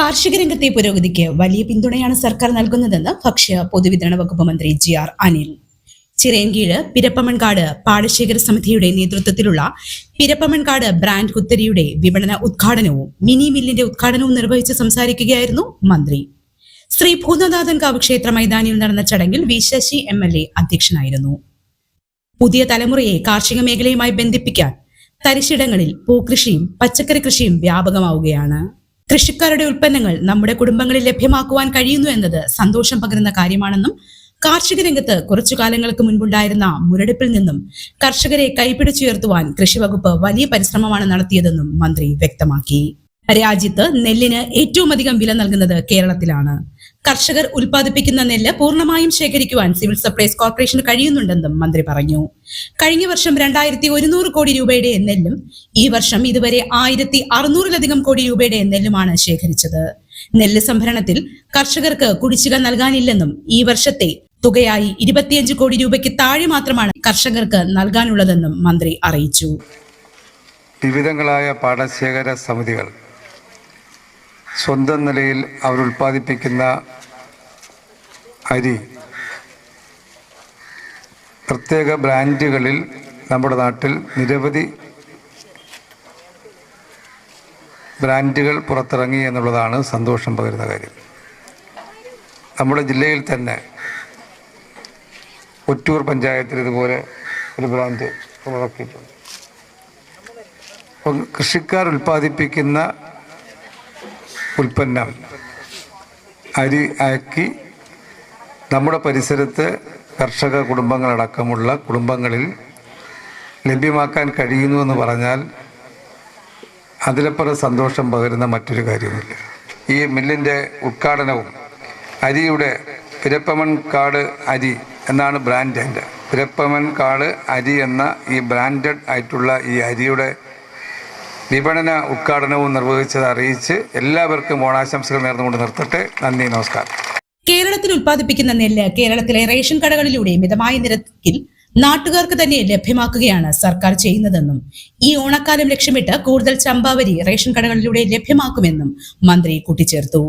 കാർഷിക രംഗത്തെ പുരോഗതിക്ക് വലിയ പിന്തുണയാണ് സർക്കാർ നൽകുന്നതെന്ന് ഭക്ഷ്യ പൊതുവിതരണ വകുപ്പ് മന്ത്രി GR അനിൽ. ചിറയൻകീഴ് പിരപ്പമൺകാട് പാടശേഖര സമിതിയുടെ നേതൃത്വത്തിലുള്ള പിരപ്പമൺകാട് ബ്രാൻഡ് കുത്തരിയുടെ വിപണന ഉദ്ഘാടനവും മിനി മില്ലിന്റെ ഉദ്ഘാടനവും നിർവഹിച്ച് സംസാരിക്കുകയായിരുന്നു മന്ത്രി. ശ്രീ ഭൂതനാഥൻകാവ് ക്ഷേത്ര മൈതാനിയിൽ നടന്ന ചടങ്ങിൽ വി ശശി MLA അധ്യക്ഷനായിരുന്നു. പുതിയ തലമുറയെ കാർഷിക മേഖലയുമായി ബന്ധിപ്പിക്കാൻ തരിശിടങ്ങളിൽ പൂക്കൃഷിയും പച്ചക്കറി കൃഷിയും വ്യാപകമാവുകയാണ്. കൃഷിക്കാരുടെ ഉൽപ്പന്നങ്ങൾ നമ്മുടെ കുടുംബങ്ങളിൽ ലഭ്യമാക്കുവാൻ കഴിയുന്നു എന്നത് സന്തോഷം പകരുന്ന കാര്യമാണെന്നും കാർഷിക രംഗത്ത് കുറച്ചു കാലങ്ങൾക്ക് മുൻപുണ്ടായിരുന്ന മുരടിപ്പിൽ നിന്നും കർഷകരെ കൈപിടിച്ചുയർത്തുവാൻ കൃഷിവകുപ്പ് വലിയ പരിശ്രമമാണ് നടത്തിയതെന്നും മന്ത്രി വ്യക്തമാക്കി. രാജ്യത്ത് നെല്ലിന് ഏറ്റവും അധികം വില നൽകുന്നത് കേരളത്തിലാണ്. കർഷകർ ഉൽപ്പാദിപ്പിക്കുന്ന നെല്ല് പൂർണ്ണമായും ശേഖരിക്കുവാൻ സിവിൽ സപ്ലൈസ് കോർപ്പറേഷന് കഴിയുന്നുണ്ടെന്നും മന്ത്രി പറഞ്ഞു. കഴിഞ്ഞ വർഷം 2100 കോടി രൂപയുടെ നെല്ലും ഈ വർഷം ഇതുവരെ 1600-ലധികം കോടി രൂപയുടെ നെല്ലുമാണ് ശേഖരിച്ചത്. നെല്ല് സംഭരണത്തിൽ കർഷകർക്ക് കുടിശ്ശിക നൽകാനില്ലെന്നും ഈ വർഷത്തെ തുകയായി 25 കോടി രൂപയ്ക്ക് താഴെ മാത്രമാണ് കർഷകർക്ക് നൽകാനുള്ളതെന്നും മന്ത്രി അറിയിച്ചു. വിവിധങ്ങളായ പാടശേഖര സമിതികൾ സ്വന്തം നിലയിൽ അവർ ഉൽപ്പാദിപ്പിക്കുന്ന അരി പ്രത്യേക ബ്രാൻഡുകളിൽ നമ്മുടെ നാട്ടിൽ നിരവധി ബ്രാൻഡുകൾ പുറത്തിറങ്ങി എന്നുള്ളതാണ് സന്തോഷം പകരുന്ന കാര്യം. നമ്മുടെ ജില്ലയിൽ തന്നെ ഒറ്റൂർ പഞ്ചായത്തിൽ ഇതുപോലെ ഒരു ബ്രാൻഡ് ഇറക്കിയിട്ടുണ്ട്. അപ്പം കൃഷിക്കാർ ഉൽപ്പാദിപ്പിക്കുന്ന ഉൽപ്പന്നം അരി ആക്കി നമ്മുടെ പരിസരത്ത് കർഷക കുടുംബങ്ങളടക്കമുള്ള കുടുംബങ്ങളിൽ ലഭ്യമാക്കാൻ കഴിയുന്നു എന്ന് പറഞ്ഞാൽ അതിലപ്പുറം സന്തോഷം പകരുന്ന മറ്റൊരു കാര്യമില്ല. ഈ മില്ലിൻ്റെ ഉദ്ഘാടനവും അരിയുടെ പിരപ്പമൺകാട് അരി എന്നാണ് ബ്രാൻഡ്. എൻ്റെ പിരപ്പമൺകാട് അരി എന്ന ഈ ബ്രാൻഡഡ് ആയിട്ടുള്ള ഈ അരിയുടെ വിപണന ഉദ്ഘാടനവും നിർവഹിച്ചത് അറിയിച്ച് എല്ലാവർക്കും ഓണാശംസകൾ നേർന്നുകൊണ്ട് നിർത്തട്ടെ. നന്ദി, നമസ്കാരം. കേരളത്തിൽ ഉൽപ്പാദിപ്പിക്കുന്ന നെല്ല് കേരളത്തിലെ റേഷൻ കടകളിലൂടെ മിതമായ നിരക്കിൽ നാട്ടുകാർക്ക് തന്നെ ലഭ്യമാക്കുകയാണ് സർക്കാർ ചെയ്യുന്നതെന്നും ഈ ഓണക്കാലം ലക്ഷ്യമിട്ട് കൂടുതൽ ചമ്പാവരി റേഷൻ കടകളിലൂടെ ലഭ്യമാക്കുമെന്നും മന്ത്രി കൂട്ടിച്ചേർത്തു.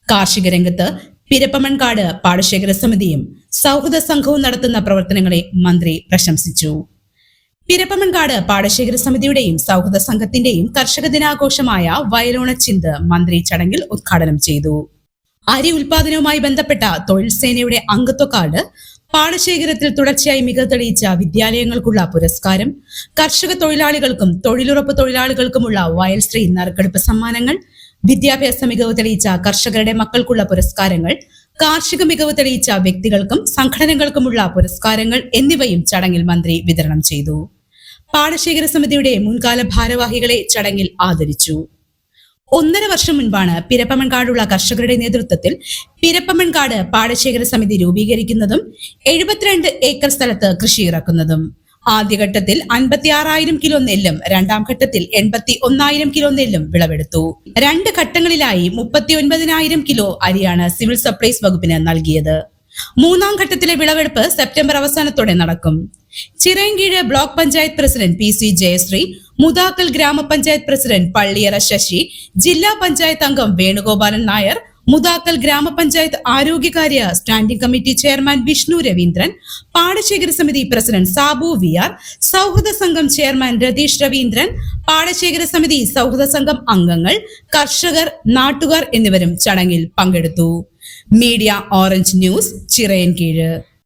കാർഷിക രംഗത്ത് പിരപ്പമൺകാട് പാടശേഖര സമിതിയും സൗഹൃദ സംഘവും നടത്തുന്ന പ്രവർത്തനങ്ങളെ മന്ത്രി പ്രശംസിച്ചു. പിരപ്പമൺകാട് പാടശേഖര സമിതിയുടെയും സൗഹൃദ സംഘത്തിന്റെയും കർഷക ദിനാഘോഷമായ വയലോണച്ചിന്ത് മന്ത്രി ചടങ്ങിൽ ഉദ്ഘാടനം ചെയ്തു. അരി ഉൽപാദനവുമായി ബന്ധപ്പെട്ട തൊഴിൽ സേനയുടെ അംഗത്വ കാർഡ്, പാടശേഖരത്തിൽ തുടർച്ചയായി മികവ് തെളിയിച്ച വിദ്യാലയങ്ങൾക്കുള്ള പുരസ്കാരം, കർഷക തൊഴിലാളികൾക്കും തൊഴിലുറപ്പ് തൊഴിലാളികൾക്കുമുള്ള വയൽശ്രീ നറുക്കെടുപ്പ് സമ്മാനങ്ങൾ, വിദ്യാഭ്യാസ മികവ് തെളിയിച്ച കർഷകരുടെ മക്കൾക്കുള്ള പുരസ്കാരങ്ങൾ, കാർഷിക മികവ് തെളിയിച്ച വ്യക്തികൾക്കും സംഘടനകൾക്കുമുള്ള പുരസ്കാരങ്ങൾ എന്നിവയും ചടങ്ങിൽ മന്ത്രി വിതരണം ചെയ്തു. പാടശേഖര സമിതിയുടെ മുൻകാല ഭാരവാഹികളെ ചടങ്ങിൽ ആദരിച്ചു. 1.5 വർഷം മുൻപാണ് പിരപ്പമൺകാടുള്ള കർഷകരുടെ നേതൃത്വത്തിൽ പിരപ്പമൺകാട് പാടശേഖര സമിതി രൂപീകരിക്കുന്നതും 72 ഏക്കർ സ്ഥലത്ത് കൃഷി ഇറക്കുന്നതും. ആദ്യഘട്ടത്തിൽ 56,000 കിലോ നെല്ലും രണ്ടാം ഘട്ടത്തിൽ 81,000 കിലോ നെല്ലും വിളവെടുത്തു. 2 ഘട്ടങ്ങളിലായി 39,000 കിലോ അരിയാണ് സിവിൽ സപ്ലൈസ് വകുപ്പിന് നൽകിയത്. 3-ാം ഘട്ടത്തിലെ വിളവെടുപ്പ് സെപ്റ്റംബർ അവസാനത്തോടെ നടക്കും. Chirayinkeezhu block panchayat president PC Jayashree, Mudakkal ഗ്രാമപഞ്ചായത്ത് പ്രസിഡന്റ് പള്ളിയറ ശശി, ജില്ലാ പഞ്ചായത്ത് അംഗം വേണുഗോപാലൻ നായർ, മുതാക്കൽ ഗ്രാമപഞ്ചായത്ത് ആരോഗ്യകാര്യ standing committee chairman Vishnu Raveendran, പാടശേഖര സമിതി പ്രസിഡന്റ് സാബു VR, സൗഹൃദ സംഘം ചെയർമാൻ രതീഷ് രവീന്ദ്രൻ, പാടശേഖര സമിതി സൗഹൃദ സംഘം അംഗങ്ങൾ, കർഷകർ, നാട്ടുകാർ എന്നിവരും ചടങ്ങിൽ പങ്കെടുത്തു. Media orange news, Chirayinkeezhu.